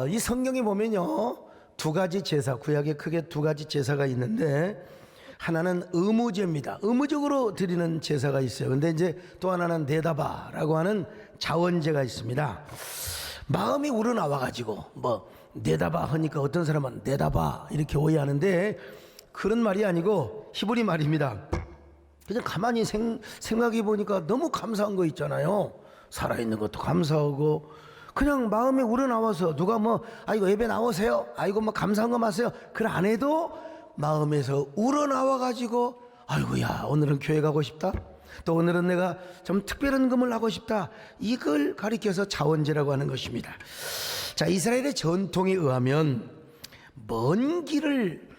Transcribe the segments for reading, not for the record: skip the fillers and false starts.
이 성경에 보면요, 두 가지 제사, 구약에 크게 두 가지 제사가 있는데, 하나는 의무제입니다. 의무적으로 드리는 제사가 있어요. 근데 이제 또 하나는 네다바라고 하는 자원제가 있습니다. 마음이 우러나와가지고 네다바 하니까 어떤 사람은 네다바 이렇게 오해하는데, 그런 말이 아니고 히브리 말입니다. 그냥 가만히 생각해 보니까 너무 감사한 거 있잖아요. 살아있는 것도 감사하고, 그냥 마음에 우러나와서 누가 아이고 예배 나오세요, 아이고 감사한 거 마세요, 그걸 안 해도 마음에서 우러나와 가지고 아이고야 오늘은 교회 가고 싶다, 또 오늘은 내가 좀 특별한 금을 하고 싶다, 이걸 가리켜서 자원제라고 하는 것입니다. 자, 이스라엘의 전통에 의하면 먼 길을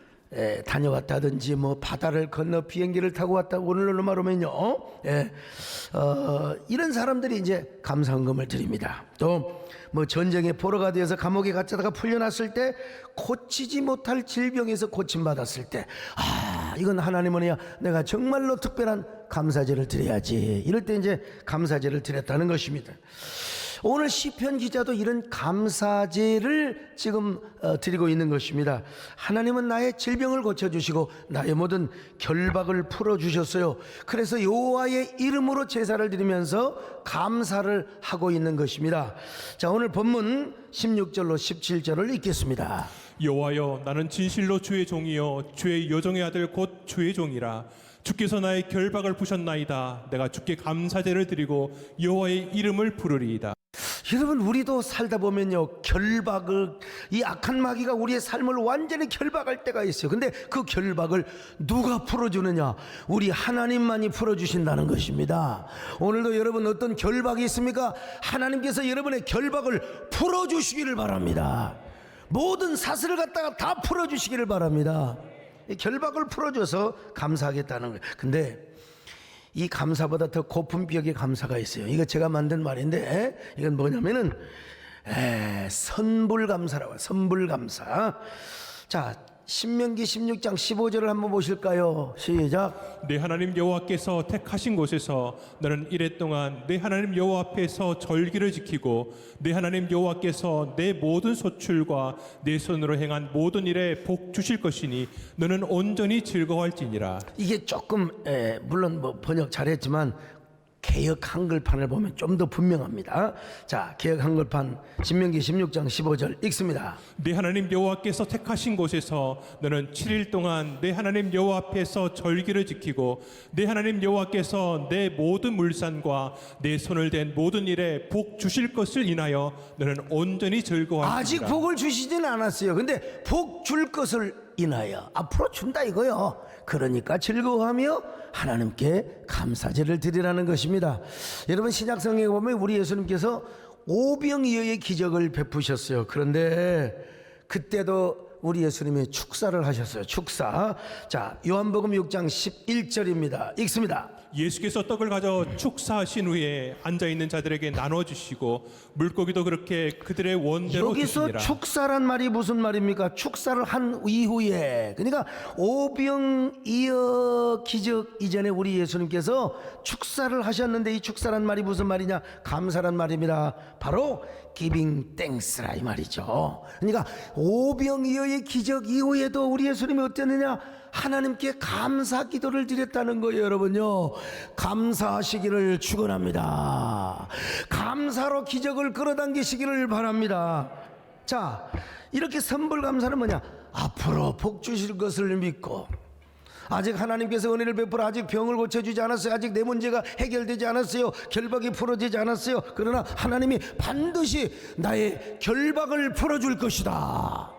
다녀왔다든지 바다를 건너 비행기를 타고 왔다, 오늘날로 말하면요, 이런 사람들이 이제 감사헌금을 드립니다. 또 전쟁에 포로가 되어서 감옥에 갇혀다가 풀려났을 때 고치지 못할 질병에서 고침받았을 때, 이건 하나님 은혜야, 내가 정말로 특별한 감사제를 드려야지, 이럴 때 이제 감사제를 드렸다는 것입니다. 오늘 시편 기자도 이런 감사제를 지금 드리고 있는 것입니다. 하나님은 나의 질병을 고쳐주시고 나의 모든 결박을 풀어주셨어요. 그래서 여호와의 이름으로 제사를 드리면서 감사를 하고 있는 것입니다. 자, 오늘 본문 16절로 17절을 읽겠습니다. 여호와여, 나는 진실로 주의 종이요 주의 여종의 아들 곧 주의 종이라. 주께서 나의 결박을 푸셨나이다. 내가 주께 감사제를 드리고 여호와의 이름을 부르리이다. 여러분, 우리도 살다 보면요, 이 악한 마귀가 우리의 삶을 완전히 결박할 때가 있어요. 근데 그 결박을 누가 풀어주느냐? 우리 하나님만이 풀어주신다는 것입니다. 오늘도 여러분 어떤 결박이 있습니까? 하나님께서 여러분의 결박을 풀어주시기를 바랍니다. 모든 사슬을 갖다가 다 풀어주시기를 바랍니다. 이 결박을 풀어줘서 감사하겠다는 거예요. 근데 이 감사보다 더 고픈 벽의 감사가 있어요. 이거 제가 만든 말인데, 이건 뭐냐면은 선불감사라고, 선불감사. 자, 신명기 16장 15절을 한번 보실까요? 시작. 내 하나님 여호와께서 택하신 곳에서 너는 이랫동안 내 하나님 여호와 앞에서 절기를 지키고 내 하나님 여호와께서 내 모든 소출과 내 손으로 행한 모든 일에 복 주실 것이니 너는 온전히 즐거워할지니라. 이게 조금 물론 번역 잘했지만 개역 한글판을 보면 좀 더 분명합니다. 자, 개역 한글판 신명기 16장 15절 읽습니다. 내 하나님 여호와께서 택하신 곳에서 너는 7일 동안 내 하나님 여호와 앞에서 절기를 지키고 내 하나님 여호와께서 내 모든 물산과 내 손을 댄 모든 일에 복 주실 것을 인하여 너는 온전히 즐거워하리라. 아직 복을 주시지는 않았어요. 근데 복 줄 것을 인하여 앞으로 준다 이거요. 그러니까 즐거워하며 하나님께 감사제를 드리라는 것입니다. 여러분, 신약성경에 보면 우리 예수님께서 오병이어의 기적을 베푸셨어요. 그런데 그때도 우리 예수님이 축사를 하셨어요. 축사. 자, 요한복음 6장 11절입니다. 읽습니다. 예수께서 떡을 가져 축사하신 후에 앉아있는 자들에게 나눠주시고 물고기도 그렇게 그들의 원대로 여기서 주시니라. 축사란 말이 무슨 말입니까? 축사를 한 이후에, 그러니까 오병이어 기적 이전에 우리 예수님께서 축사를 하셨는데, 이 축사란 말이 무슨 말이냐? 감사란 말입니다. 바로 giving thanks라 이 말이죠. 그러니까 오병이어의 기적 이후에도 우리 예수님이 어땠느냐? 하나님께 감사 기도를 드렸다는 거예요. 여러분요, 감사하시기를 축원합니다. 감사로 기적을 끌어당기시기를 바랍니다. 자, 이렇게 선불감사는 뭐냐? 앞으로 복 주실 것을 믿고, 아직 하나님께서 은혜를 베풀어 아직 병을 고쳐주지 않았어요. 아직 내 문제가 해결되지 않았어요. 결박이 풀어지지 않았어요. 그러나 하나님이 반드시 나의 결박을 풀어줄 것이다.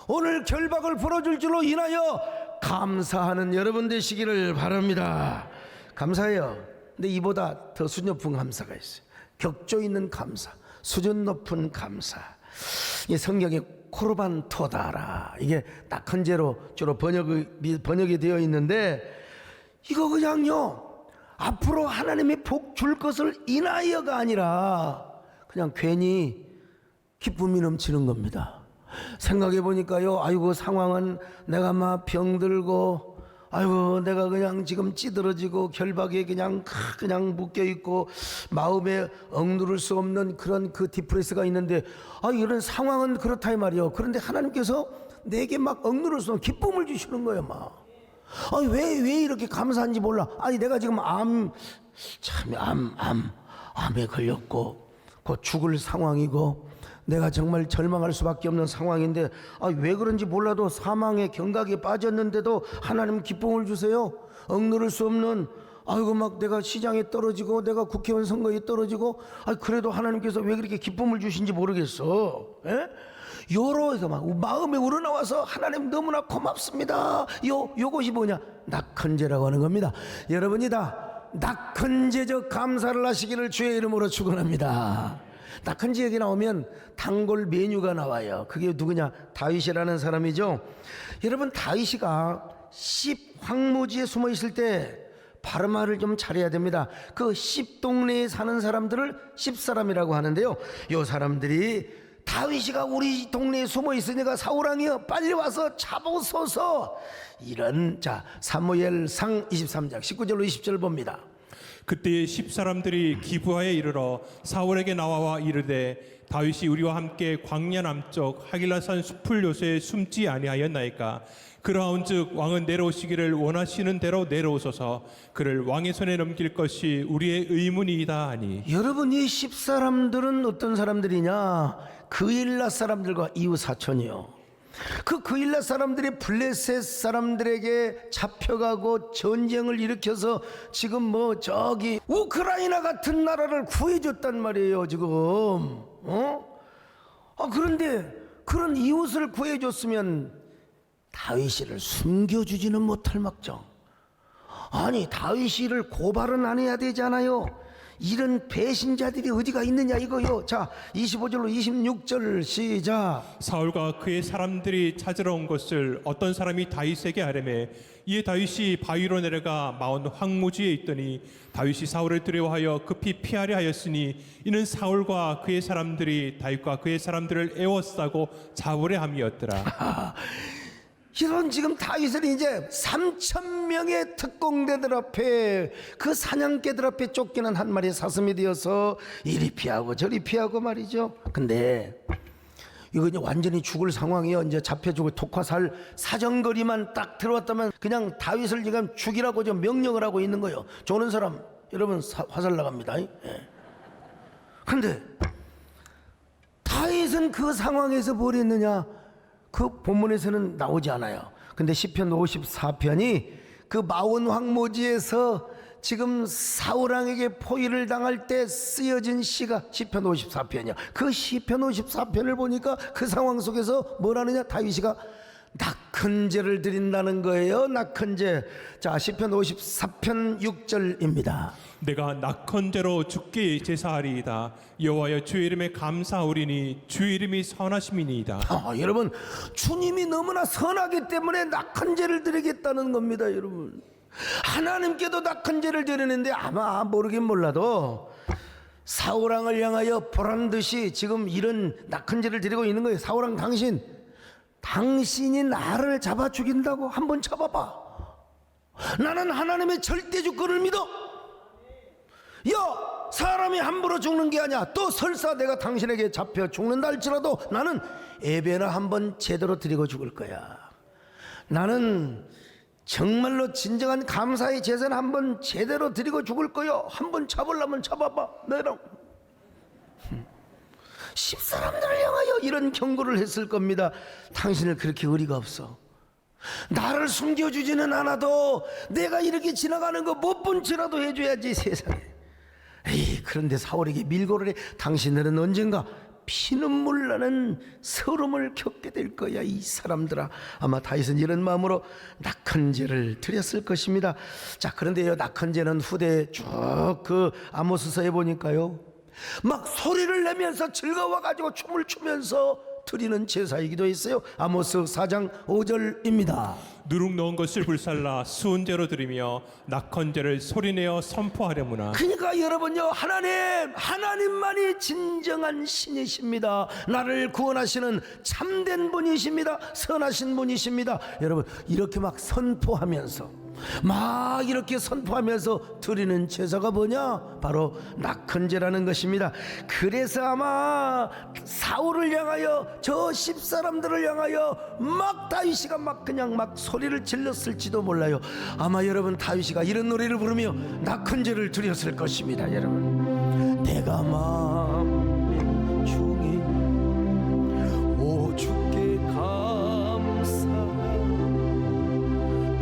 오늘 결박을 풀어줄 줄로 인하여 감사하는 여러분 되시기를 바랍니다. 감사해요. 근데 이보다 더 수준 높은 감사가 있어요. 격조 있는 감사, 수준 높은 감사. 이 성경에 코르반 토다라, 이게 딱한 제로 주로 번역이 되어 있는데, 이거 그냥요, 앞으로 하나님이 복 줄 것을 인하여가 아니라 그냥 괜히 기쁨이 넘치는 겁니다. 생각해 보니까요, 아이고 상황은 내가 막 병들고 아이고 내가 그냥 지금 찌들어지고 결박에 그냥 묶여 있고 마음에 억누를 수 없는 그런 그 디프레스가 있는데 이런 상황은 그렇다 이 말이요. 그런데 하나님께서 내게 막 억누를 수 없는 기쁨을 주시는 거예요. 막 왜 이렇게 감사한지 몰라. 내가 지금 암에 걸렸고 곧 죽을 상황이고 내가 정말 절망할 수밖에 없는 상황인데 왜 그런지 몰라도 사망의 경각에 빠졌는데도 하나님 기쁨을 주세요. 억누를 수 없는 막 내가 시장에 떨어지고 내가 국회의원 선거에 떨어지고 그래도 하나님께서 왜 그렇게 기쁨을 주신지 모르겠어. 요러해서 막 마음에 우러나와서 하나님 너무나 고맙습니다. 요것이 뭐냐? 낙헌제라고 하는 겁니다. 여러분이 다 낙헌제적 감사를 하시기를 주의 이름으로 축원합니다. 낙헌제 얘기 나오면 단골 메뉴가 나와요. 그게 누구냐? 다윗이라는 사람이죠. 여러분 다윗이가 십 황무지에 숨어 있을 때 발음을 좀 잘해야 됩니다. 그 십 동네에 사는 사람들을 십사람이라고 하는데요. 요 사람들이 다윗이가 우리 동네에 숨어 있으니까 사울왕이여 빨리 와서 잡아서서 이런 사무엘상 23장 19절로 20절 봅니다. 그때 10사람들이 기브아에 이르러 사울에게 나와 이르되 다윗이 우리와 함께 광야 남쪽 하길라산 숲을 요새에 숨지 아니하였나이까. 그러한즉 왕은 내려오시기를 원하시는 대로 내려오소서. 그를 왕의 손에 넘길 것이 우리의 의문이다 하니. 여러분 이 10사람들은 어떤 사람들이냐? 그일라 사람들과 이웃 사촌이요. 그 그일라 사람들이 블레셋 사람들에게 잡혀가고 전쟁을 일으켜서 지금 저기 우크라이나 같은 나라를 구해줬단 말이에요 지금. 그런데 그런 이웃을 구해줬으면 다윗이를 숨겨주지는 못할 막정. 다윗이를 고발은 안 해야 되잖아요. 이런 배신자들이 어디가 있느냐 이거요. 25절로 26절 시작. 사울과 그의 사람들이 찾으러 온 것을 어떤 사람이 다윗에게 아뢰매 이에 다윗이 바위로 내려가 마온 황무지에 있더니 다윗이 사울을 두려워하여 급히 피하려 하였으니 이는 사울과 그의 사람들이 다윗과 그의 사람들을 애워싸고 잡으려 함이었더라. 이런 지금 다윗은 이제 3,000명의 특공대들 앞에 그 사냥개들 앞에 쫓기는 한 마리의 사슴이 되어서 이리 피하고 저리 피하고 말이죠. 근데 이거 이제 완전히 죽을 상황이요. 이제 잡혀주고 독화살 사정거리만 딱 들어왔다면 그냥 다윗을 지금 죽이라고 좀 명령을 하고 있는 거예요. 조는 사람 여러분 화살 나갑니다. 근데 다윗은 그 상황에서 뭘 했느냐? 그 본문에서는 나오지 않아요. 근데 시편 54편이 그 마온 황무지에서 지금 사울왕에게 포위를 당할 때 쓰여진 시가 시편 54편이야. 그 시편 54편을 보니까 그 상황 속에서 뭘 하느냐? 다윗이가 낙헌제를 드린다는 거예요. 낙헌제. 시편 54편 6절입니다. 내가 낙헌제로 주께 제사하리이다. 여호와여 주의 이름에 감사하오리니 주의 이름이 선하심이니이다. 여러분 주님이 너무나 선하기 때문에 낙헌제를 드리겠다는 겁니다. 여러분 하나님께도 낙헌제를 드리는데 아마 모르긴 몰라도 사울왕을 향하여 보란듯이 지금 이런 낙헌제를 드리고 있는 거예요. 사울왕 당신이 나를 잡아 죽인다고? 한번 잡아봐. 나는 하나님의 절대 주권을 믿어. 사람이 함부로 죽는 게 아니야. 또 설사 내가 당신에게 잡혀 죽는다 할지라도 나는 예배나 한번 제대로 드리고 죽을 거야. 나는 정말로 진정한 감사의 제사는 한번 제대로 드리고 죽을 거야. 한번 잡으려면 잡아봐. 내랑 10사람들을 향하여 이런 경고를 했을 겁니다. 당신은 그렇게 의리가 없어. 나를 숨겨주지는 않아도 내가 이렇게 지나가는 거 못 본지라도 해줘야지 세상에. 그런데 사울에게 밀고를 해. 당신들은 언젠가 피눈물 나는 서름을 겪게 될 거야. 이 사람들아. 아마 다윗은 이런 마음으로 낙헌제를 드렸을 것입니다. 그런데요, 낙헌제는 후대 쭉 그 아모스서에 보니까요 막 소리를 내면서 즐거워가지고 춤을 추면서 드리는 제사이기도 했어요. 아모스 4장 5절입니다. 누룩 넣은 것을 불살라 수은제로 드리며 낙헌제를 소리내어 선포하려무나. 그러니까 여러분요, 하나님만이 진정한 신이십니다. 나를 구원하시는 참된 분이십니다. 선하신 분이십니다. 여러분 이렇게 막 선포하면서 막 이렇게 선포하면서 드리는 제사가 뭐냐? 바로 낙헌제라는 것입니다. 그래서 아마 사울을 향하여 저 10사람들을 향하여 막 다윗이가 막 그냥 막 소리를 질렀을지도 몰라요. 아마 여러분 다윗이가 이런 노래를 부르며 낙헌제를 드렸을 것입니다. 여러분, 내가 마음 중에 오 주께 감사하라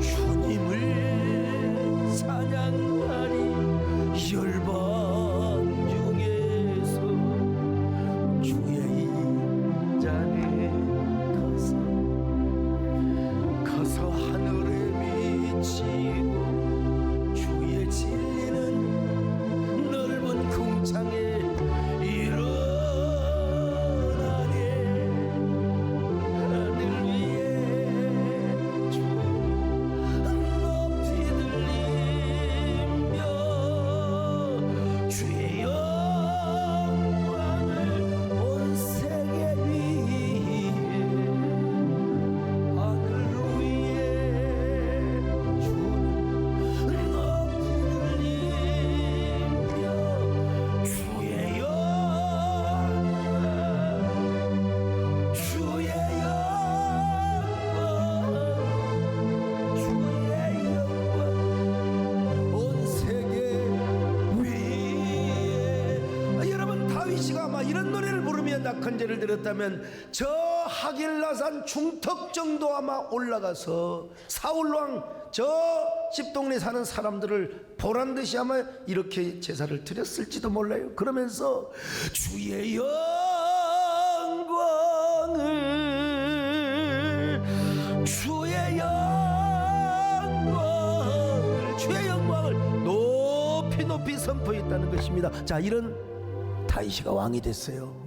주님을 찬양하리 열방 중에서 주의 인자에 가서 하늘에 미치고 주의 진리는 넓은 궁창에 일어나네. 하늘 위에 주 높이 들리며 주의 영광을 온 세계 위에 하늘 위에 주 높이 들리며 주의 영광 주의 영광 온 세계 위에. 여러분, 다윗이가 아마 이런 노래를 부르며 낙헌제를 드렸다면 저 하길라산 중턱 정도 아마 올라가서 사울왕 저 집동네 사는 사람들을 보란듯이 아마 이렇게 제사를 드렸을지도 몰라요. 그러면서 주의 영광을 주의 영광을 높이 높이 선포했다는 것입니다. 자, 이런 다윗이가 왕이 됐어요.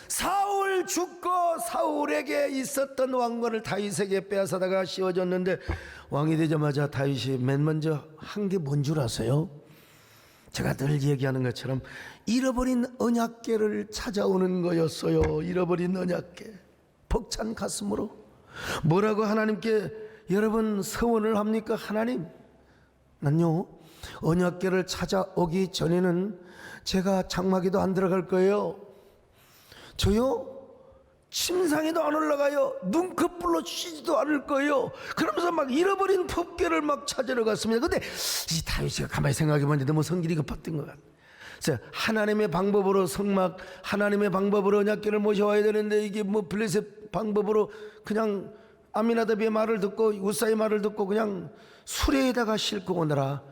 사울 죽고 사울에게 있었던 왕권을 다윗에게 빼앗아다가 씌워줬는데 왕이 되자마자 다윗이 맨 먼저 한 게 뭔 줄 아세요? 제가 늘 얘기하는 것처럼 잃어버린 언약궤를 찾아오는 거였어요. 잃어버린 언약궤. 벅찬 가슴으로 뭐라고 하나님께 여러분 서원을 합니까? 하나님, 난요 언약궤를 찾아오기 전에는 제가 장막에도 안 들어갈 거예요. 저요 침상에도 안 올라가요. 눈꺼풀로 쉬지도 않을 거예요. 그러면서 막 잃어버린 법궤를 막 찾으러 갔습니다. 근데 이 다윗이가 가만히 생각해보니 너무 성질이 급했던 것 같아요. 그래서 하나님의 방법으로 성막, 하나님의 방법으로 언약궤를 모셔와야 되는데 이게 뭐 블레셋 방법으로 그냥 아미나답의 말을 듣고 우사의 말을 듣고 그냥 수레에다가 싣고 오느라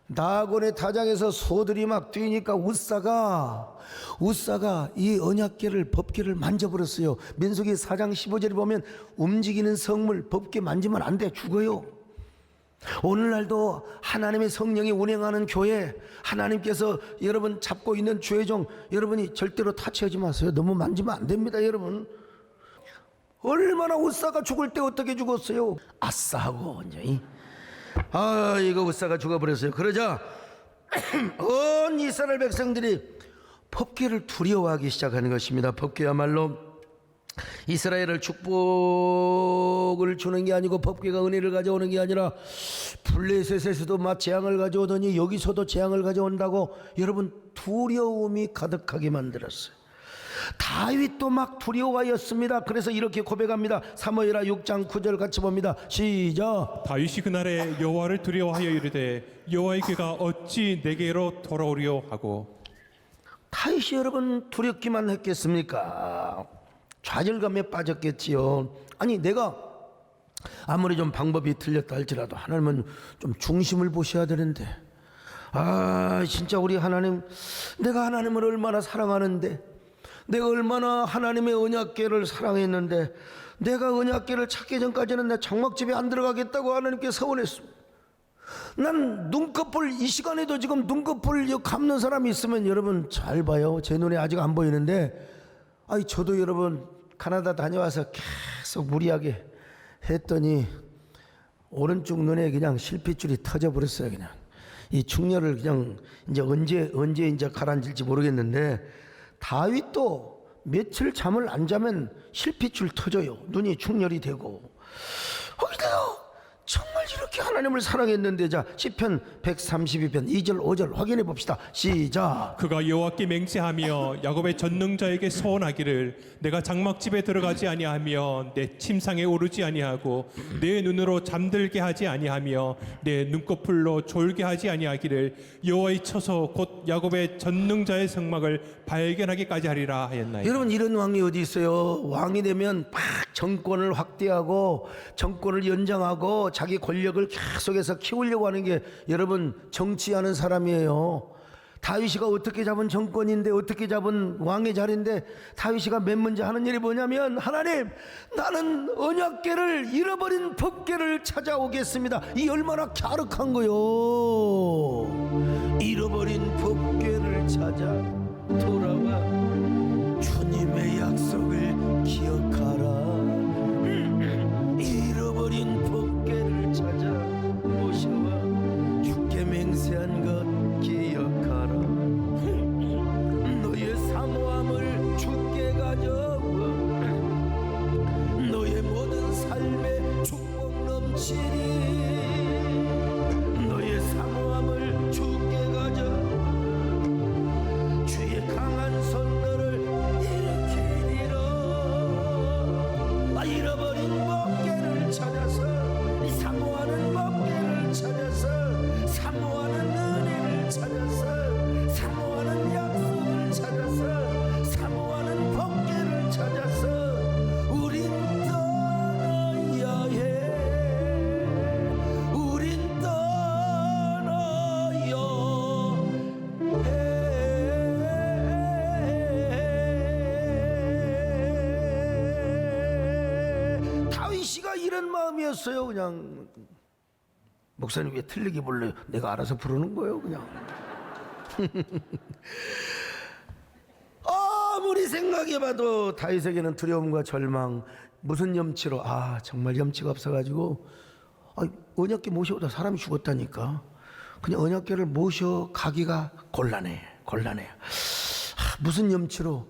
나곤의 타작에서 소들이 막 뛰니까 우사가 이 언약궤를 법궤를 만져버렸어요. 민수기 4장 15절에 보면 움직이는 성물 법궤 만지면 안 돼, 죽어요. 오늘날도 하나님의 성령이 운행하는 교회, 하나님께서 여러분 잡고 있는 주의 종 여러분이 절대로 타치하지 마세요. 너무 만지면 안 됩니다. 여러분, 얼마나 우사가 죽을 때 어떻게 죽었어요? 아싸하고 완전히 이거 우사가 죽어버렸어요. 그러자 온 이스라엘 백성들이 법궤를 두려워하기 시작하는 것입니다. 법궤야말로 이스라엘을 축복을 주는 게 아니고 법궤가 은혜를 가져오는 게 아니라 블레셋에서도 막 재앙을 가져오더니 여기서도 재앙을 가져온다고 여러분 두려움이 가득하게 만들었어요. 다윗도 막 두려워하였습니다. 그래서 이렇게 고백합니다. 사무엘하 6장 9절 같이 봅니다. 시작. 다윗이 그날에 여호와를 두려워하여 이르되 여호와의 궤가 어찌 내게로 돌아오리요 하고. 다윗이 여러분 두렵기만 했겠습니까? 좌절감에 빠졌겠지요. 아니, 내가 아무리 좀 방법이 틀렸다 할지라도 하나님은 좀 중심을 보셔야 되는데, 진짜 우리 하나님, 내가 하나님을 얼마나 사랑하는데, 내가 얼마나 하나님의 언약궤를 사랑했는데, 내가 언약궤를 찾기 전까지는 내 장막집에 안 들어가겠다고 하나님께 서원했습니다. 난 눈꺼풀, 이 시간에도 지금 눈꺼풀 감는 사람이 있으면 여러분 잘 봐요. 제 눈에 아직 안 보이는데, 저도 여러분 가나다 다녀와서 계속 무리하게 했더니 오른쪽 눈에 그냥 실핏줄이 터져버렸어요. 그냥 이 충혈을 그냥 이제 언제 이제 가라앉을지 모르겠는데, 다윗도 며칠 잠을 안 자면 실핏줄 터져요. 눈이 충혈이 되고. 정말 이렇게 하나 하나님을 사랑했는데. 자, 시편 132편 2절 5절 확인해 봅시다. 시작. 그가 여호와께 맹세하며 야곱의 전능자에게 서원하기를 내가 장막집에 들어가지 아니하며 내 침상에 오르지 아니하고 내 눈으로 잠들게 하지 아니하며 내 눈꺼풀로 졸게 하지 아니하기를 여호와의 처소 곧 야곱의 전능자의 성막을 발견하기까지 하리라 하였나이다. 여러분, 이런 왕이 어디 있어요? 왕이 되면 막 정권을 확대하고 정권을 연장하고 자기 권력을 계속해서 키우려고 하는 게 여러분 정치하는 사람이에요. 다윗이가 어떻게 잡은 정권인데, 어떻게 잡은 왕의 자리인데, 다윗이가 맨 먼저 하는 일이 뭐냐면, 하나님, 나는 언약궤를, 잃어버린 법궤를 찾아오겠습니다. 이 얼마나 갸륵한 거요. 잃어버린 법궤를 찾아 돌아와 주님의 약속을 기억하라. 잃어버린 법궤를 찾아 모셔와 주께 맹세한 것 기억하라. 너의 사모함을 주께 가져와 너의 모든 삶에 축복 넘치리. 너의 사모함을 주께 가져와 주의 강한 손 너를 일으키리라. 잃어버린 법궤를 찾아서, 사모하는 법궤를 찾아서, 사모하는 은혜를 찾아서, 사모하는 약속을 찾아서, 사모하는 법궤를 찾아서 우린 떠나야 해. 우린 떠나야 해. 다윗이가 이런 마음이었어요. 그냥 목사님 왜 틀리게 불러요? 내가 알아서 부르는 거예요 그냥. 아무리 생각해봐도 다윗에게는 두려움과 절망, 무슨 염치로, 정말 염치가 없어가지고 언약궤 모셔오다 사람이 죽었다니까. 그냥 언약궤를 모셔가기가 곤란해. 무슨 염치로,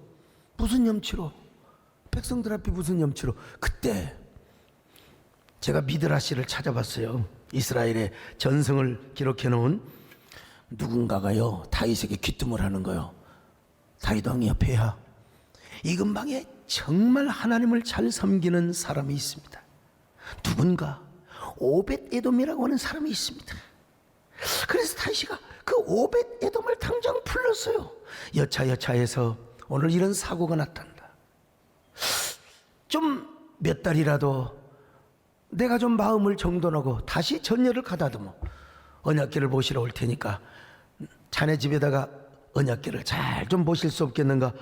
백성들 앞에 무슨 염치로. 그때 제가 미드라시를 찾아봤어요. 이스라엘의 전승을 기록해 놓은 누군가가요 다윗에게 귀뜸을 하는 거요. 다윗 왕이여 폐하, 이 근방에 정말 하나님을 잘 섬기는 사람이 있습니다. 누군가 오벳 에돔이라고 하는 사람이 있습니다. 그래서 다윗이가 그 오벳 에돔을 당장 불렀어요. 여차해서 오늘 이런 사고가 났단다. 좀 몇 달이라도 내가 좀 마음을 정돈하고 다시 전열을 가다듬어 언약궤를 모시러 올 테니까 자네 집에다가 언약궤를 잘 좀 모실 수 없겠는가.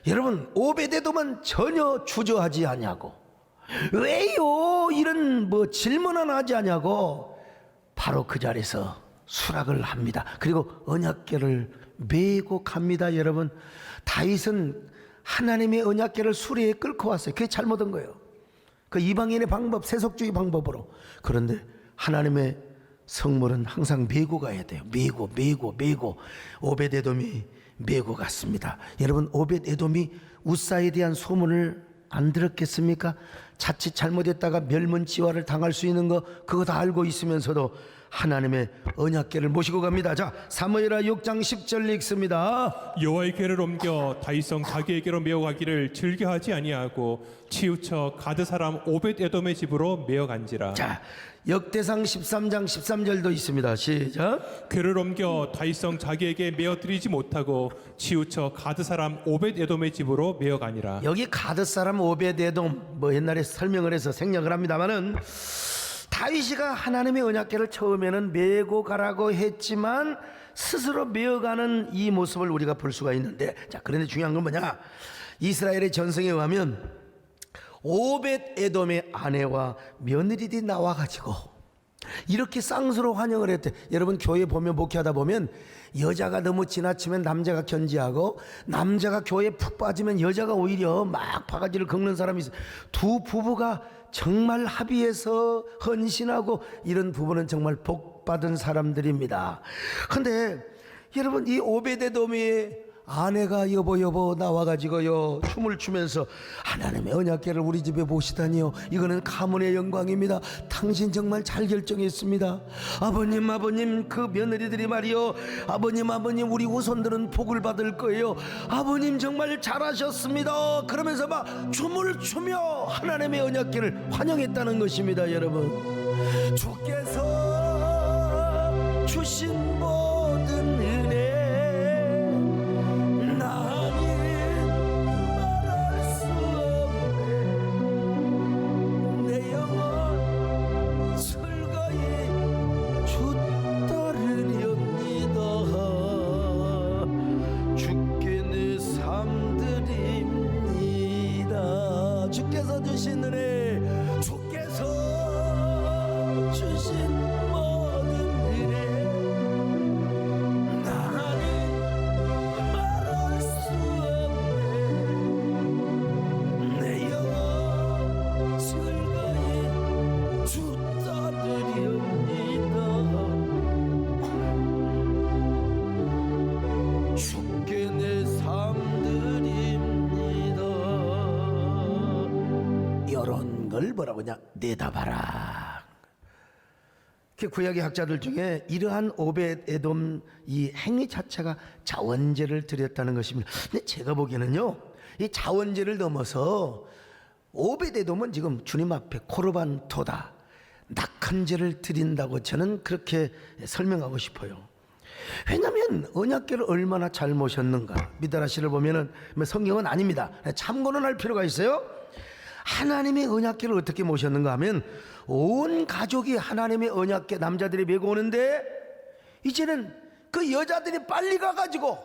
여러분, 오벳에돔은 전혀 주저하지 않냐고. 왜요? 이런 질문 하나 하지 않냐고. 바로 그 자리에서 수락을 합니다. 그리고 언약궤를 메고 갑니다. 여러분, 다윗은 하나님의 언약궤를 수레에 끌고 왔어요. 그게 잘못한 거예요. 그 이방인의 방법, 세속주의 방법으로. 그런데 하나님의 성물은 항상 메고 가야 돼요. 메고 오벳에돔이 메고 갔습니다. 여러분, 오벳에돔이 우사에 대한 소문을 안 들었겠습니까? 자칫 잘못했다가 멸문지화를 당할 수 있는 거 그거 다 알고 있으면서도 하나님의 언약궤를 모시고 갑니다. 자, 사무엘하 6장 10절 읽습니다. 여호와의 궤를 옮겨 다윗성 자기에게로 메어가기를 즐겨하지 아니하고 치우쳐 가드 사람 오벳에돔의 집으로 메어간지라. 자, 역대상 13장 13절도 있습니다. 시작. 궤를 옮겨 다윗성 자기에게 메어드리지 못하고 치우쳐 가드 사람 오벳에돔의 집으로 메어가니라. 여기 가드 사람 오벳에돔 옛날에 설명을 해서 생략을 합니다만은 다윗이가 하나님의 언약궤를 처음에는 메고 가라고 했지만 스스로 메어가는 이 모습을 우리가 볼 수가 있는데, 자, 그런데 중요한 건 뭐냐? 이스라엘의 전승에 의하면 오벳에돔의 아내와 며느리들이 나와가지고 이렇게 쌍수로 환영을 했대. 여러분, 교회 보면 목회하다 보면 여자가 너무 지나치면 남자가 견지하고 남자가 교회에 푹 빠지면 여자가 오히려 막 바가지를 긁는 사람이 있어요. 두 부부가 정말 합의해서 헌신하고 이런 부부는 정말 복 받은 사람들입니다. 그런데 여러분, 이 오벳에돔이 아내가 여보 나와가지고요 춤을 추면서 하나님의 언약궤를 우리 집에 모시다니요, 이거는 가문의 영광입니다. 당신 정말 잘 결정했습니다. 아버님 그 며느리들이 말이요, 아버님 우리 후손들은 복을 받을 거예요. 아버님 정말 잘하셨습니다. 그러면서 막 춤을 추며 하나님의 언약궤를 환영했다는 것입니다. 여러분, 주께서 주신 모든 은혜 주께서 주신 은혜, 주께서 주신 모든 은혜, 나는 말할 수 없네. 내 영혼 즐거이 주다 드리옵니다. 주께 내 삶 드립니다. 이런 걸 뭐라고 하냐, 내다봐라. 그 구약의 학자들 중에 이러한 오벳에돔 이 행위 자체가 자원제를 드렸다는 것입니다. 근데 제가 보기에는요, 이 자원제를 넘어서 오벳에돔은 지금 주님 앞에 코르반 토다, 낙헌제를 드린다고 저는 그렇게 설명하고 싶어요. 왜냐하면 언약궤를 얼마나 잘 모셨는가. 미드라시를 보면은 성경은 아닙니다. 참고는 할 필요가 있어요. 하나님의 언약궤를 어떻게 모셨는가 하면, 온 가족이 하나님의 언약궤 남자들이 메고 오는데, 이제는 그 여자들이 빨리 가가지고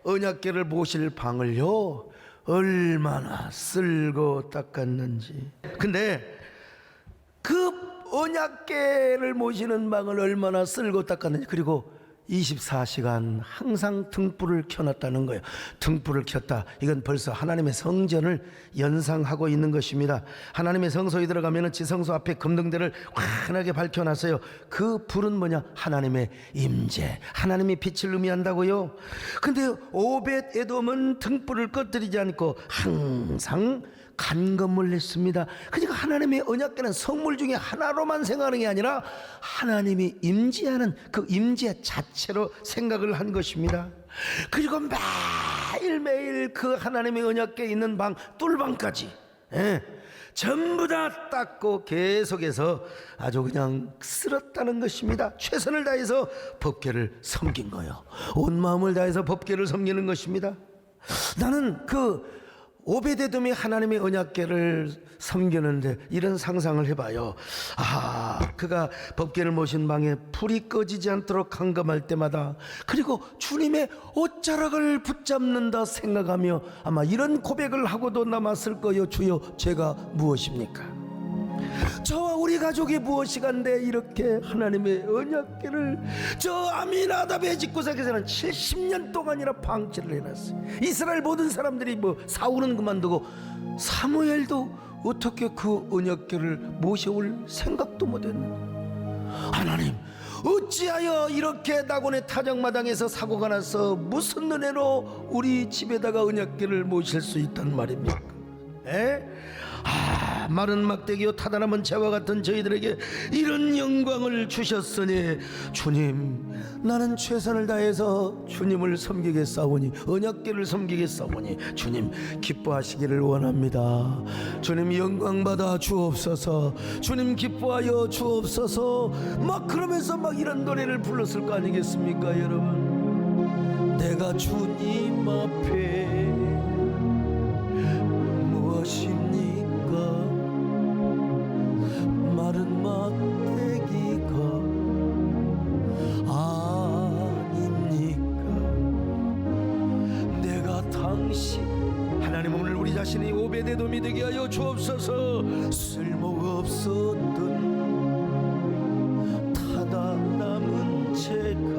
언약궤를 모실 방을요 얼마나 쓸고 닦았는지. 근데 그 언약궤를 모시는 방을 얼마나 쓸고 닦았는지, 그리고 24시간 항상 등불을 켜놨다는 거예요. 등불을 켰다, 이건 벌써 하나님의 성전을 연상하고 있는 것입니다. 하나님의 성소에 들어가면 지성소 앞에 금등대를 환하게 밝혀놨어요. 그 불은 뭐냐, 하나님의 임재, 하나님의 빛을 의미한다고요. 근데 오벳에돔은 등불을 꺼뜨리지 않고 항상 간검을 냈습니다. 그러니까 하나님의 언약궤는 성물 중에 하나로만 생각하는 게 아니라 하나님이 임재하는 그 임재 자체로 생각을 한 것입니다. 그리고 매일매일 그 하나님의 언약궤 있는 방, 뚫방까지 전부 다 닦고 계속해서 아주 그냥 쓸었다는 것입니다. 최선을 다해서 법궤를 섬긴 거예요. 온 마음을 다해서 법궤를 섬기는 것입니다. 나는 그 오벳에돔이 하나님의 언약궤를 섬기는데 이런 상상을 해봐요. 그가 법궤를 모신 방에 불이 꺼지지 않도록 간검할 때마다, 그리고 주님의 옷자락을 붙잡는다 생각하며 아마 이런 고백을 하고도 남았을 거요. 주여, 제가 무엇입니까? 저와 우리 가족이 무엇이간데 이렇게 하나님의 언약궤를 저 아미나답의 집구석에서는 70년 동안이나 방치를 해놨어요. 이스라엘 모든 사람들이 뭐 사울은 그만두고 사무엘도 어떻게 그 언약궤를 모셔올 생각도 못했나. 하나님, 어찌하여 이렇게 낙원의 타작마당에서 사고가 나서 무슨 은혜로 우리 집에다가 언약궤를 모실 수 있단 말입니까? 마른 막대기요 타다남은 재와 같은 저희들에게 이런 영광을 주셨으니, 주님, 나는 최선을 다해서 주님을 섬기겠사오니, 언약궤를 섬기겠사오니 주님 기뻐하시기를 원합니다. 주님 영광 받아 주옵소서, 주님 기뻐하여 주옵소서. 막 그러면서 막 이런 노래를 불렀을 거 아니겠습니까? 여러분, 내가 주님 앞에 무엇입니까? 마른 막대기가 아닙니까? 내가 당신, 하나님, 오늘 우리 자신이 오벳에돔이 되게 하여 주옵소서. 쓸모없었던 타다 남은 죄가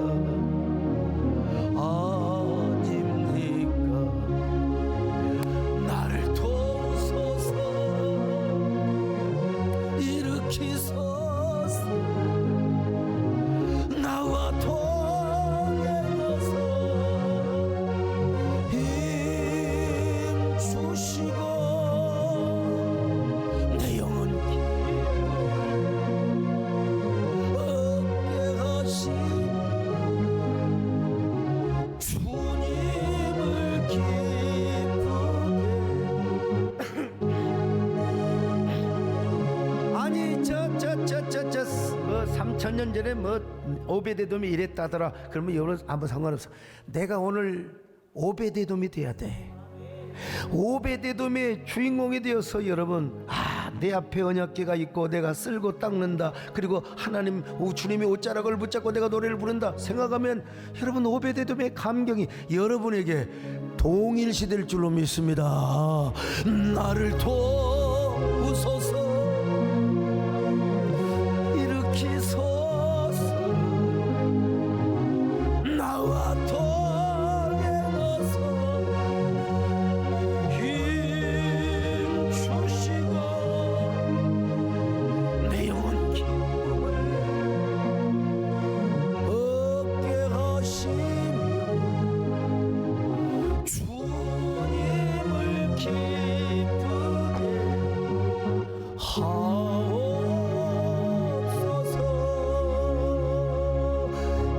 나와 통해서 몇 년 전에 뭐 오베데돔이 이랬다더라. 그러면 여러분 아무 상관없어. 내가 오늘 오베데돔이 돼야 돼. 오베데돔의 주인공이 되어서 여러분, 내 앞에 언약궤가 있고 내가 쓸고 닦는다, 그리고 하나님 주님의 옷자락을 붙잡고 내가 노래를 부른다 생각하면 여러분 오베데돔의 감격이 여러분에게 동일시될 줄로 믿습니다. 나를 도우소서, 일으키소서, 나와 동행하소서, 힘 주시고 내 영혼 기쁨을 얻게 하시며 주님을 기쁘게 하옵소서.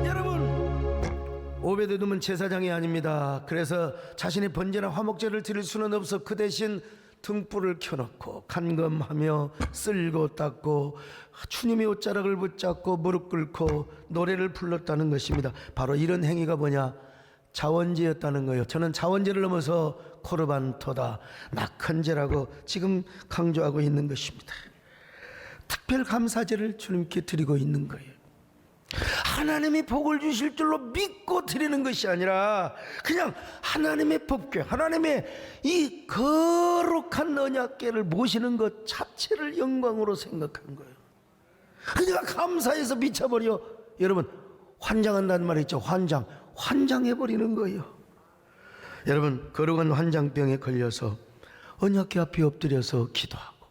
여러분, 오베데돔은 제사장이 아닙니다. 그래서 자신의 번제나 화목제를 드릴 수는 없어 그 대신 등불을 켜놓고 간검하며 쓸고 닦고 주님의 옷자락을 붙잡고 무릎 꿇고 노래를 불렀다는 것입니다. 바로 이런 행위가 뭐냐? 자원제였다는 거예요. 저는 자원제를 넘어서 코르반토다, 낙헌제라고 지금 강조하고 있는 것입니다. 특별 감사제를 주님께 드리고 있는 거예요. 하나님이 복을 주실 줄로 믿고 드리는 것이 아니라 그냥 하나님의 법궤, 하나님의 이 거룩한 언약궤를 모시는 것 자체를 영광으로 생각한 거예요. 그러니까 감사해서 미쳐버려. 여러분, 환장한다는 말이 있죠. 환장해버리는 거예요. 여러분, 거룩한 환장병에 걸려서 언약궤 앞에 엎드려서 기도하고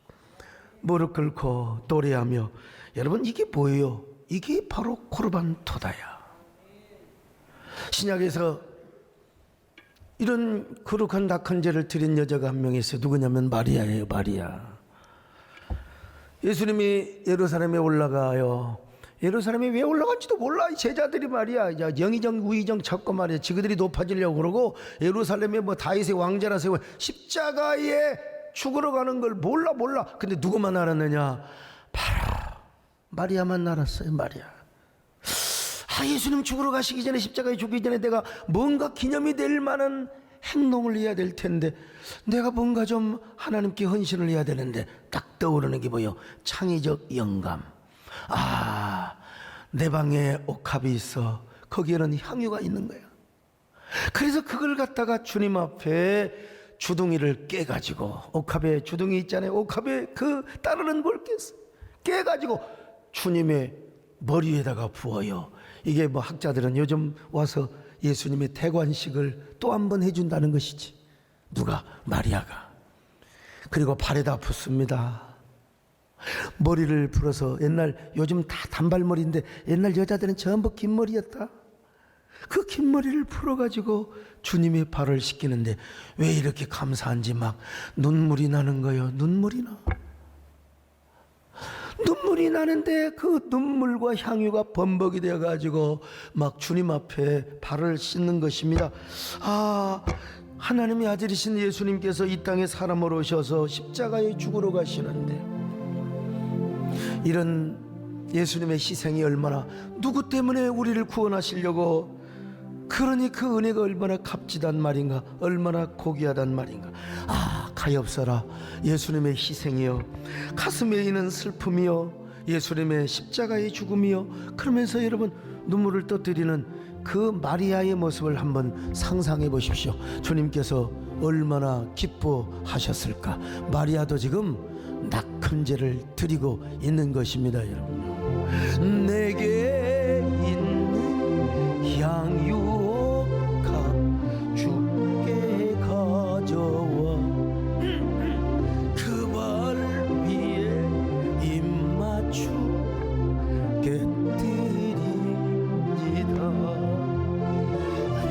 무릎 꿇고 노래하며, 여러분 이게 뭐예요? 이게 바로 코르반토다야. 신약에서 이런 거룩한 낙헌제를 드린 여자가 한 명 있어요. 누구냐면 마리아예요. 마리아. 예수님이 예루살렘에 올라가요. 예루살렘에 왜 올라간지도 몰라. 이 제자들이 말이야, 영의정 우의정 찾고 말이야, 지그들이 높아지려고 그러고 예루살렘에 뭐 다윗의 왕자라서 십자가에 죽으러 가는 걸 몰라. 근데 누구만 알았느냐? 바로 마리아만 알았어요. 마리아. 예수님 죽으러 가시기 전에, 십자가에 죽기 전에 내가 뭔가 기념이 될 만한 행동을 해야 될 텐데, 내가 뭔가 좀 하나님께 헌신을 해야 되는데, 딱 떠오르는 게 뭐예요? 창의적 영감. 내 방에 옥합이 있어. 거기에는 향유가 있는 거야. 그래서 그걸 갖다가 주님 앞에 주둥이를 깨가지고, 옥합에 주둥이 있잖아요. 옥합에 그 따르는 걸 깨가지고 주님의 머리에다가 부어요. 이게 뭐 학자들은 요즘 와서 예수님의 태관식을 또 한 번 해준다는 것이지. 누가? 마리아가. 그리고 발에다 붓습니다. 머리를 풀어서, 요즘 다 단발머리인데 옛날 여자들은 전부 긴 머리였다. 그 긴 머리를 풀어가지고 주님의 발을 씻기는데 왜 이렇게 감사한지 막 눈물이 나는 거예요. 눈물이 나는데 그 눈물과 향유가 범벅이 되어가지고 막 주님 앞에 발을 씻는 것입니다. 하나님의 아들이신 예수님께서 이 땅에 사람으로 오셔서 십자가에 죽으러 가시는데, 이런 예수님의 희생이 얼마나, 누구 때문에 우리를 구원하시려고, 그러니 그 은혜가 얼마나 값지단 말인가, 얼마나 고귀하단 말인가. 가엾어라 예수님의 희생이요, 가슴에 있는 슬픔이요, 예수님의 십자가의 죽음이요. 그러면서 여러분 눈물을 떠드리는 그 마리아의 모습을 한번 상상해 보십시오. 주님께서 얼마나 기뻐하셨을까. 마리아도 지금 낙헌제를 드리고 있는 것입니다. 여러분, 내게 있는 향유가 주께 가져와 그 발 위에 입 맞추게 드립니다.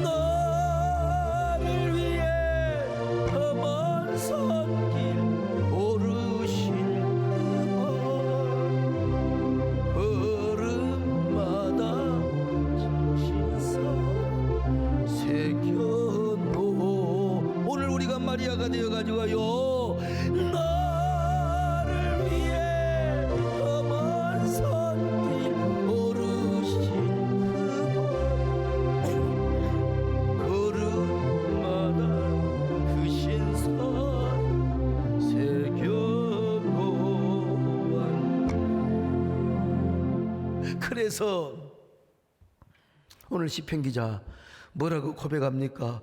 나를 위해 험한 산길 오르신 걸음마다 진신사 새겨놓. 오늘 우리가 마리아가 되어가지고요, 나를 위해 험한 산길 그래서 오늘 시편 기자 뭐라고 고백합니까?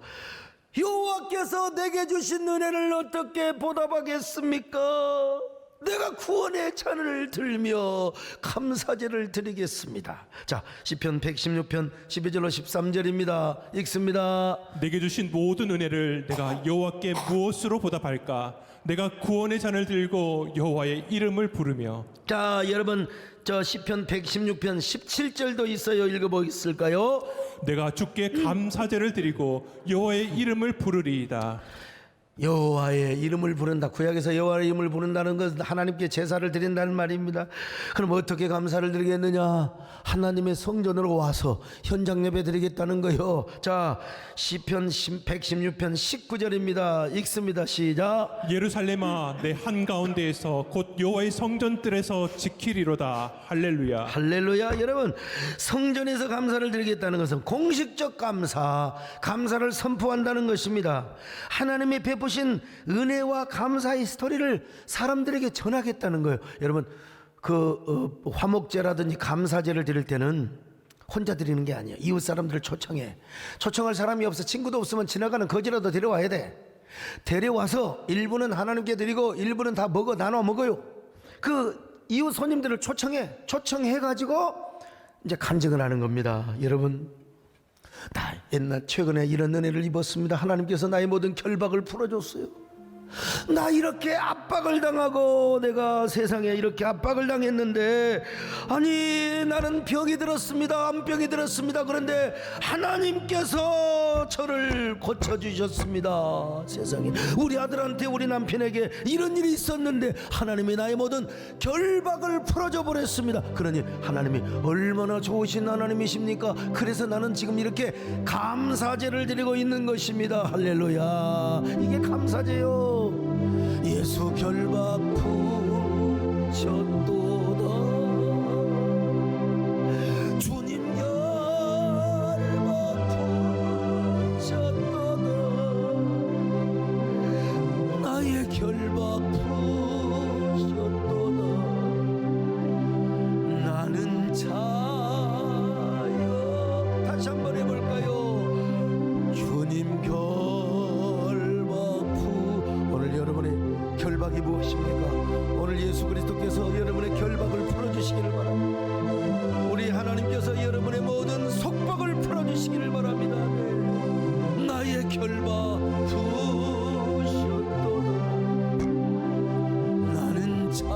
여호와께서 내게 주신 은혜를 어떻게 보답하겠습니까? 내가 구원의 잔을 들며 감사제를 드리겠습니다. 자, 시편 116편 12절로 13절입니다. 읽습니다. 내게 주신 모든 은혜를 내가 여호와께 무엇으로 보답할까? 내가 구원의 잔을 들고 여호와의 이름을 부르며. 자, 여러분, 저 시편 116편 17절도 있어요. 읽어보겠을까요? 내가 주께 감사제를 드리고 여호와의 이름을 부르리이다. 여호와의 이름을 부른다. 구약에서 여호와의 이름을 부른다는 것은 하나님께 제사를 드린다는 말입니다. 그럼 어떻게 감사를 드리겠느냐? 하나님의 성전으로 와서 현장 예배 드리겠다는 거요. 자, 시편 116편 19절입니다. 읽습니다. 시작. 예루살렘아 내 한가운데에서 곧 여호와의 성전뜰에서 지키리로다. 할렐루야. 할렐루야. 여러분, 성전에서 감사를 드리겠다는 것은 공식적 감사를 선포한다는 것입니다. 하나님의 베푸신 은혜와 감사의 스토리를 사람들에게 전하겠다는 거예요. 여러분, 화목제라든지 감사제를 드릴 때는 혼자 드리는 게 아니에요. 이웃 사람들을 초청할 사람이 없어 친구도 없으면 지나가는 거지라도 데려와야 돼. 데려와서 일부는 하나님께 드리고 일부는 다 나눠 먹어요. 그 이웃 손님들을 초청해가지고 이제 간증을 하는 겁니다. 여러분, 나 최근에 이런 은혜를 입었습니다. 하나님께서 나의 모든 결박을 풀어줬어요. 나 이렇게 압박을 당하고 내가 세상에 이렇게 압박을 당했는데, 아니 나는 병이 들었습니다. 암병이 들었습니다. 그런데 하나님께서 저를 고쳐주셨습니다. 세상에 우리 아들한테, 우리 남편에게 이런 일이 있었는데 하나님이 나의 모든 결박을 풀어줘 버렸습니다. 그러니 하나님이 얼마나 좋으신 하나님이십니까? 그래서 나는 지금 이렇게 감사제를 드리고 있는 것입니다. 할렐루야. 이게 감사제요. 예수 결박 푸셨도다. 주님 결박 푸셨도다. 나의 결박 푸셨도다. 나는 자여. 다시 한번 해볼까요? 주님 오늘 여러분의 결박이 무엇입니까? 오늘 예수 그리스도께서 여러분의 결박을 풀어주시기를 바랍니다. 우리 하나님께서 여러분의 모든 속박을 풀어주시기를 바랍니다. 네. 나의 결박 푸셨도다. 나는 자야.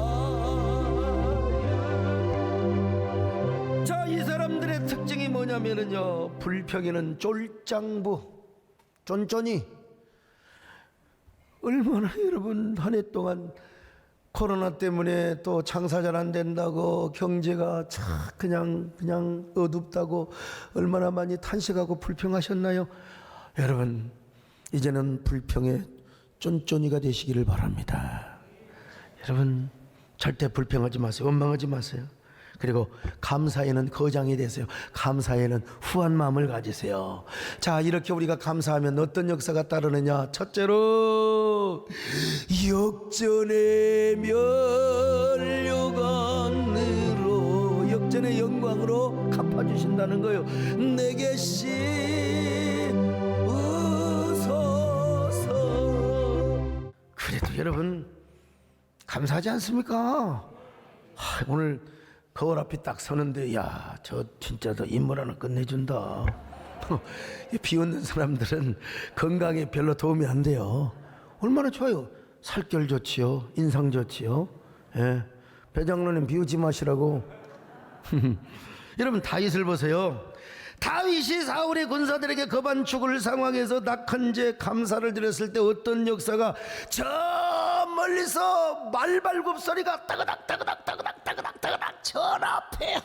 자, 이 사람들의 특징이 뭐냐면요, 불평에는 쫄짱부, 쫀쫀이. 얼마나 여러분 한 해 동안 코로나 때문에 또 장사 잘 안 된다고, 경제가 그냥 어둡다고 얼마나 많이 탄식하고 불평하셨나요? 여러분, 이제는 불평의 쫀쫀이가 되시기를 바랍니다. 여러분, 절대 불평하지 마세요. 원망하지 마세요. 그리고 감사에는 거장이 되세요. 감사에는 후한 마음을 가지세요. 자, 이렇게 우리가 감사하면 어떤 역사가 따르느냐? 첫째로 역전의 면류관으로, 역전의 영광으로 갚아주신다는 거예요. 내게 씌우소서. 그래도 여러분 감사하지 않습니까? 오늘 거울 앞에 딱 서는데, 야, 저 진짜 더 인물 하나 끝내준다. 비웃는 사람들은 건강에 별로 도움이 안 돼요. 얼마나 좋아요. 살결 좋지요, 인상 좋지요. 예. 배장로님 비우지 마시라고. 여러분, 다윗을 보세요. 다윗이 사울의 군사들에게 겁안 죽을 상황에서 낙헌제 감사를 드렸을 때 어떤 역사가, 저 멀리서 말발굽 소리가 따그닥 전 앞에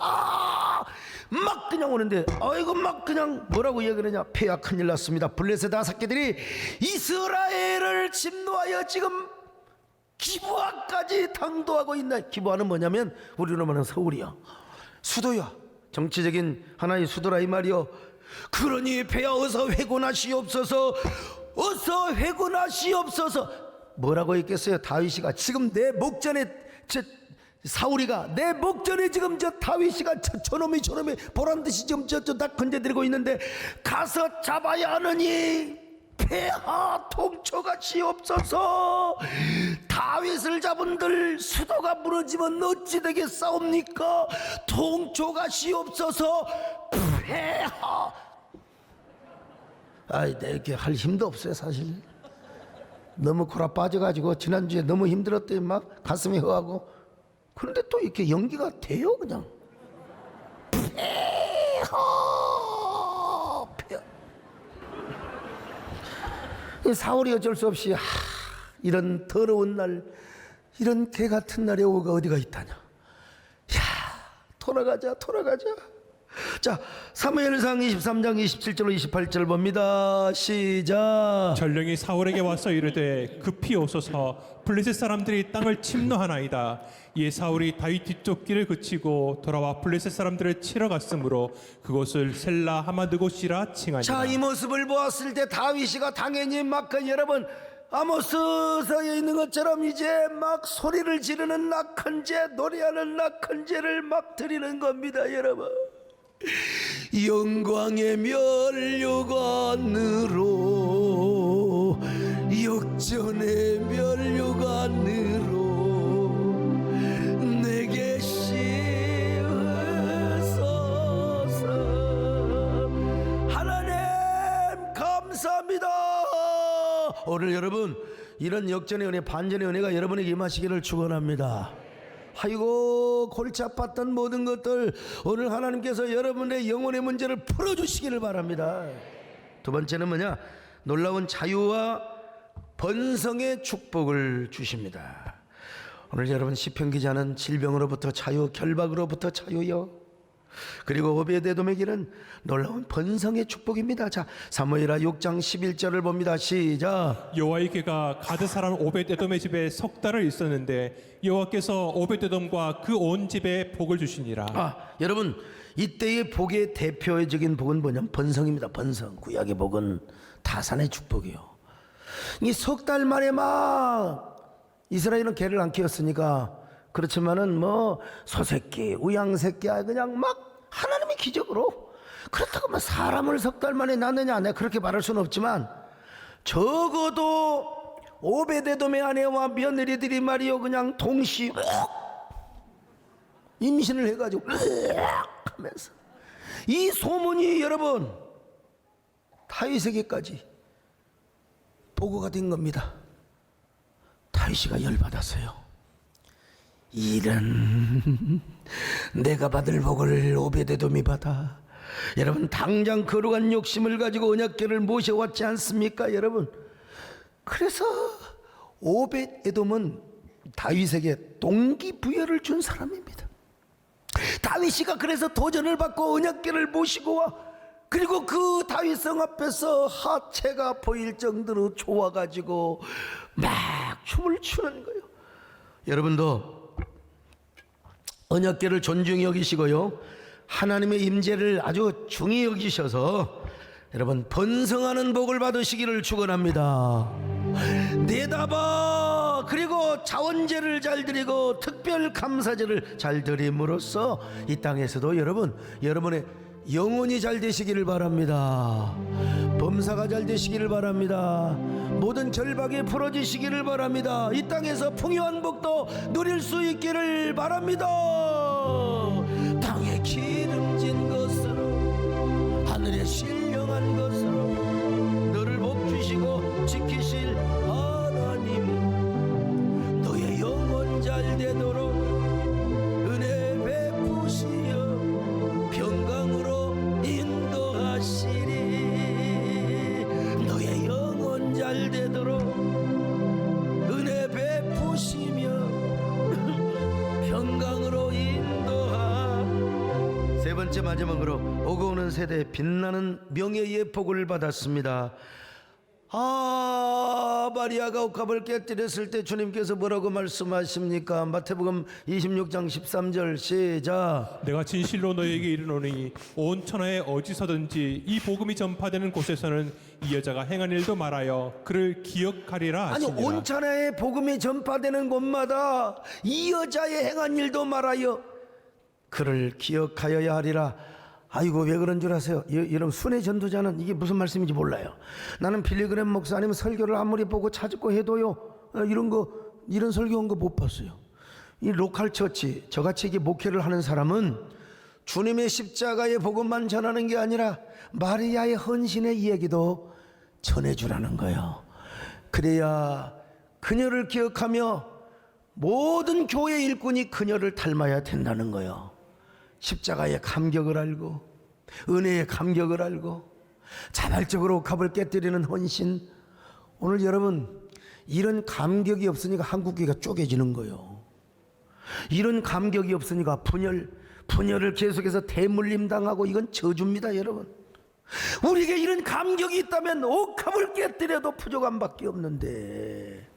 막 그냥 오는데, 아이고 막 그냥 뭐라고 얘기하느냐? 폐하 큰일 났습니다. 블레셋 5개들이 이스라엘을 침노하여 지금 기부하까지 당도하고 있나. 기부하는 뭐냐면 우리로 말하는 서울이야, 수도야, 정치적인 하나의 수도라 이 말이요. 그러니 폐하 어서 회군하시옵소서, 어서 회군하시옵소서. 뭐라고 했겠어요? 다윗이가 지금 내 목전에 사울이가 내 목전에 지금 저 다윗이가 저놈이 보란듯이 지금 다 건져들고 있는데 가서 잡아야 하느니 폐하 통초같이 없어서 다윗을 잡은들 수도가 무너지면 어찌 되겠사옵니까? 통초같이 없어서 폐하. 아이, 내 이렇게 할 힘도 없어요 사실. 너무 골아 빠져가지고 지난주에 너무 힘들었더니 막 가슴이 허하고. 그런데 또 이렇게 연기가 돼요 그냥. 사울이 어쩔 수 없이 이런 더러운 날, 이런 개 같은 날에 오가 어디가 있다냐. 야, 돌아가자. 자, 사무엘상 23장 27절 28절 봅니다. 시작. 전령이 사울에게 와서 이르되 급히 오소서 블레셋 사람들이 땅을 침노하나이다. 이에 사울이 다윗 뒤쪽 길을 그치고 돌아와 블레셋 사람들을 치러 갔으므로 그곳을 셀라 하마드곳이라 칭하니라. 자, 이 모습을 보았을 때 다윗이가 당연히 막 여러분 아모스서에 있는 것처럼 이제 막 소리를 지르는 낙헌제, 노래하는 낙헌제를 막 드리는 겁니다 여러분. 영광의 면류관으로 역전의 면류관으로 내게 씌우소서. 하나님 감사합니다. 오늘 여러분 이런 역전의 은혜, 반전의 은혜가 여러분에게 임하시기를 축원합니다. 아이고 골치 아팠던 모든 것들 오늘 하나님께서 여러분의 영혼의 문제를 풀어주시기를 바랍니다. 두 번째는 뭐냐? 놀라운 자유와 번성의 축복을 주십니다. 오늘 여러분 시편 기자는 질병으로부터 자유, 결박으로부터 자유요, 그리고 오베데돔에게는 놀라운 번성의 축복입니다. 자, 사무엘하 6장 11절을 봅니다. 시작. 여호와의 궤가 가드 사람 오벳에돔의 집에 석 달을 있었는데 여호와께서 오벳에돔과 그 온 집에 복을 주시니라. 여러분 이때의 복의 대표적인 복은 뭐냐면 번성입니다. 번성. 구약의 복은 다산의 축복이요. 이 석 달 만에 막 이스라엘은 개를 안 키웠으니까 그렇지만은 뭐 소새끼, 우양새끼 그냥 막 하나님의 기적으로, 그렇다고 뭐 사람을 석 달 만에 낳느냐, 내가 그렇게 말할 수는 없지만 적어도 오베데돔의 아내와 며느리들이 말이요 그냥 동시에 임신을 해가지고 하면서 이 소문이 여러분 다윗에게까지 보고가 된 겁니다. 다윗이가 열받았어요. 이런 내가 받을 복을 오베데돔이 받아. 여러분 당장 거룩한 욕심을 가지고 언약궤를 모셔왔지 않습니까 여러분? 그래서 오벳에돔은 다윗에게 동기부여를 준 사람입니다. 다윗이가 그래서 도전을 받고 언약궤를 모시고 와, 그리고 그 다윗성 앞에서 하체가 보일 정도로 좋아가지고 막 춤을 추는 거예요. 여러분도 언약궤를 존중히 여기시고요, 하나님의 임재를 아주 중히 여기셔서 여러분 번성하는 복을 받으시기를 축원합니다. 내다봐. 그리고 자원제를 잘 드리고 특별 감사제를 잘 드림으로써 이 땅에서도 여러분 여러분의 영혼이 잘 되시기를 바랍니다. 범사가 잘 되시기를 바랍니다. 모든 결박이 풀어지시기를 바랍니다. 이 땅에서 풍요한 복도 누릴 수 있기를 바랍니다. 땅에 기름진 것으로 하늘에 신령한 것으로 너를 복주시고 지키실 하나님이 너의 영혼 잘 되도록 은혜 베푸시어 평강으로 인도하시리. 너의 영혼 잘 되도록 은혜 베푸시며 평강으로 인도하. 세 번째 마지막으로 오고 오는 세대에 빛나는 명예의 복을 받았습니다. 마리아가 옥합을 깨뜨렸을 때 주님께서 뭐라고 말씀하십니까? 마태복음 26장 13절 시작. 내가 진실로 너희에게 이르노니 온 천하에 어디서든지 이 복음이 전파되는 곳에서는 이 여자가 행한 일도 말하여 그를 기억하리라 아니, 하시니라. 온 천하에 복음이 전파되는 곳마다 이 여자의 행한 일도 말하여 그를 기억하여야 하리라. 아이고, 왜 그런 줄 아세요? 여러분, 순회 전도자는 이게 무슨 말씀인지 몰라요. 나는 빌리그램 목사님 설교를 아무리 보고 찾고 해도요, 이런 설교 온 거 못 봤어요. 이 로컬 처치, 저같이 이게 목회를 하는 사람은 주님의 십자가의 복음만 전하는 게 아니라 마리아의 헌신의 이야기도 전해주라는 거예요. 그래야 그녀를 기억하며 모든 교회 일꾼이 그녀를 닮아야 된다는 거예요. 십자가의 감격을 알고 은혜의 감격을 알고 자발적으로 옥합을 깨뜨리는 헌신. 오늘 여러분, 이런 감격이 없으니까 한국교회가 쪼개지는 거예요. 이런 감격이 없으니까 분열을 계속해서 대물림 당하고, 이건 저주입니다. 여러분, 우리에게 이런 감격이 있다면 옥합을 깨뜨려도 부족함밖에 없는데,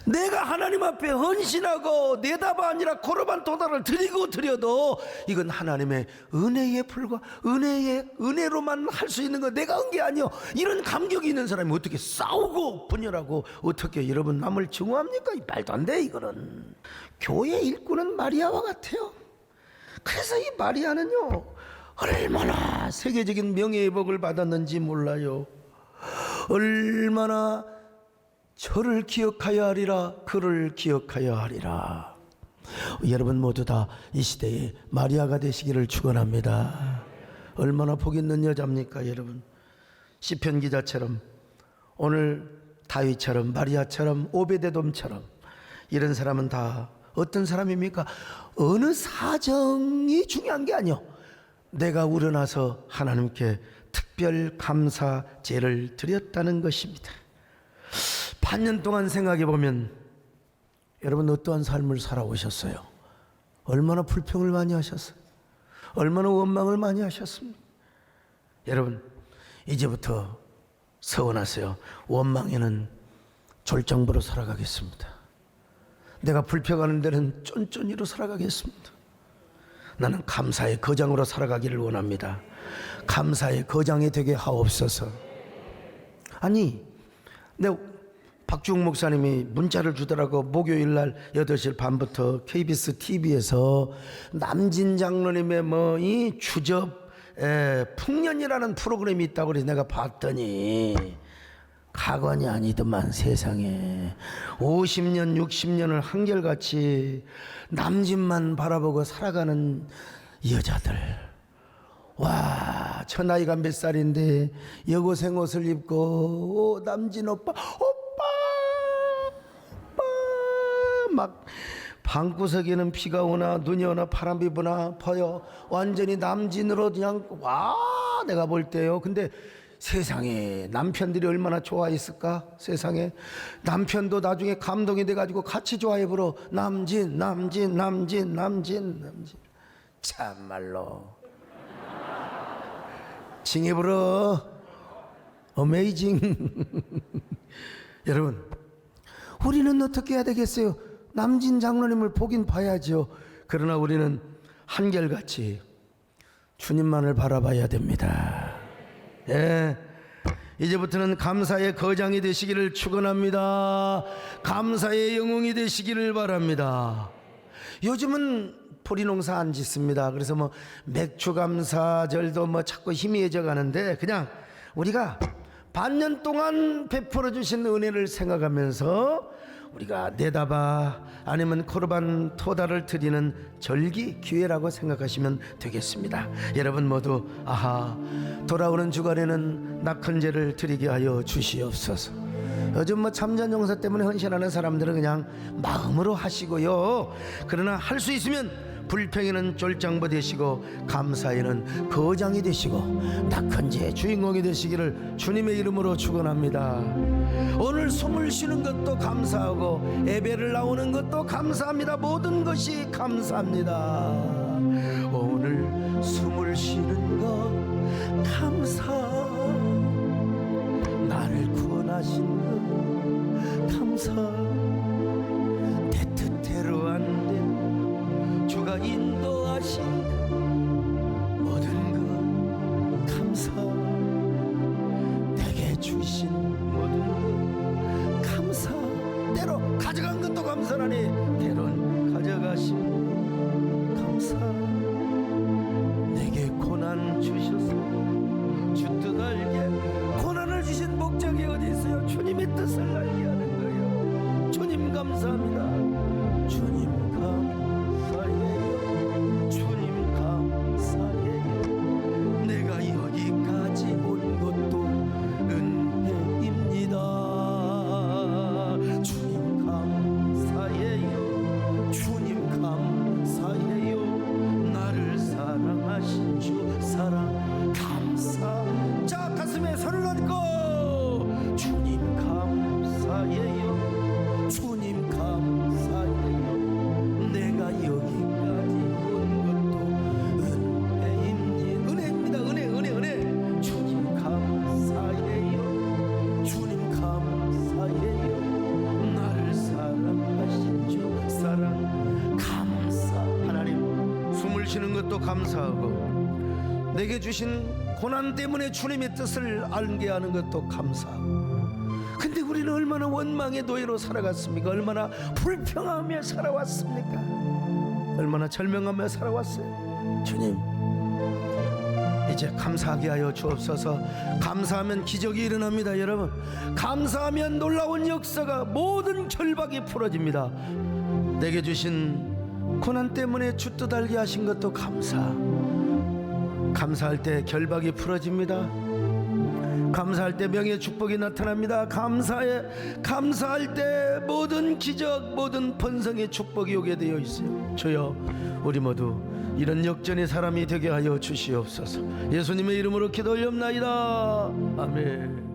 내가 하나님 앞에 헌신하고 내다바 아니라 코르반 도달을 드려도 이건 하나님의 은혜에 불과, 은혜로만 할 수 있는 거, 내가 한 게 아니요. 이런 감격이 있는 사람이 어떻게 싸우고 분열하고 어떻게 여러분 남을 증오합니까? 말도 안 돼. 이거는 교회 일꾼은 마리아와 같아요. 그래서 이 마리아는요, 얼마나 세계적인 명예의 복을 받았는지 몰라요. 얼마나 저를 기억하여 하리라, 그를 기억하여 하리라. 여러분 모두 다 이 시대에 마리아가 되시기를 축원합니다. 얼마나 복 있는 여자입니까 여러분. 시편 기자처럼, 오늘 다윗처럼, 마리아처럼, 오베데돔처럼, 이런 사람은 다 어떤 사람입니까? 어느 사정이 중요한 게 아니요, 내가 우러나서 하나님께 특별 감사제를 드렸다는 것입니다. 반년 동안 생각해 보면 여러분 어떠한 삶을 살아오셨어요? 얼마나 불평을 많이 하셨어요? 얼마나 원망을 많이 하셨습니까? 여러분, 이제부터 서원하세요. 원망에는 졸정부로 살아가겠습니다. 내가 불평하는 데는 쫀쫀이로 살아가겠습니다. 나는 감사의 거장으로 살아가기를 원합니다. 감사의 거장이 되게 하옵소서. 아니, 박주웅 목사님이 문자를 주더라고. 목요일 날 8시 반부터 KBS TV에서 남진 장로님의 이 주접 풍년이라는 프로그램이 있다고 그래서 내가 봤더니 가관이 아니더만. 세상에 50년 60년을 한결같이 남진만 바라보고 살아가는 여자들. 와, 저 나이가 몇 살인데 여고생 옷을 입고 남진 오빠 막 방구석에는 비가 오나 눈이 오나 바람이 부나 보여 완전히 남진으로 그냥 와, 내가 볼 때요. 근데 세상에 남편들이 얼마나 좋아했을까. 세상에 남편도 나중에 감동이 돼가지고 같이 좋아해 부러. 남진. 참말로 징해 부러. 어메이징. 여러분, 우리는 어떻게 해야 되겠어요? 남진 장로님을 보긴 봐야죠. 그러나 우리는 한결같이 주님만을 바라봐야 됩니다. 예, 이제부터는 감사의 거장이 되시기를 축원합니다. 감사의 영웅이 되시기를 바랍니다. 요즘은 포리농사 안 짓습니다. 그래서 맥주 감사절도 자꾸 희미해져 가는데, 그냥 우리가 반년 동안 베풀어 주신 은혜를 생각하면서 우리가 내다바 아니면 코르반 토다를 드리는 절기 기회라고 생각하시면 되겠습니다. 여러분 모두 돌아오는 주간에는 낙헌제를 드리게 하여 주시옵소서. 요즘 참전용사 때문에 헌신하는 사람들은 그냥 마음으로 하시고요. 그러나 할 수 있으면 불평에는 쫄장부 되시고 감사에는 거장이 되시고 낙헌제의 주인공이 되시기를 주님의 이름으로 축원합니다. 오늘 숨을 쉬는 것도 감사하고 예배를 나오는 것도 감사합니다. 모든 것이 감사합니다. 오늘 숨을 쉬는 것 감사, 살아나신 것 감사. 내 뜻대로 안 돼 주가 인도하신 것 모든 것 감사. 내게 주신 모든 것 감사. 때로 가져간 것도 감사하니 때론 가져가신 것 감사. 내게 고난 주셔서 주 뜻 알게. 고난을 주신 목적이 어디 있어요? 주님의 뜻을 알게 하는 거예요. 주님 감사합니다. 주님 감사해요. 주님 감사해요. 내가 여기까지 온 것도 은혜입니다. 주님 감사해요. 주님 감사해요. 나를 사랑하신 주 사랑 감사. 자, 가슴에 손을 얹고 주님 감사해요. 주님 감사해요. 내가 여기까지 온 것도 은혜입니다. 은혜입니다. 은혜. 주님 감사해요. 주님 감사해요. 나를 사랑하신 주 사랑 감사. 하나님, 숨을 쉬는 것도 감사하고 내게 주신 고난 때문에 주님의 뜻을 알게 하는 것도 감사하고. 근데 우리는 얼마나 원망의 노예로 살아갔습니까? 얼마나 불평하며 살아왔습니까? 얼마나 절명하며 살아왔어요. 주님, 이제 감사하게 하여 주옵소서. 감사하면 기적이 일어납니다. 여러분, 감사하면 놀라운 역사가, 모든 결박이 풀어집니다. 내게 주신 고난 때문에 주 뜻 알게 하신 것도 감사. 감사할 때 결박이 풀어집니다. 감사할 때 명예의 축복이 나타납니다. 감사할 때 모든 기적, 모든 번성의 축복이 오게 되어 있어요. 주여, 우리 모두 이런 역전의 사람이 되게 하여 주시옵소서. 예수님의 이름으로 기도 올렵나이다. 아멘.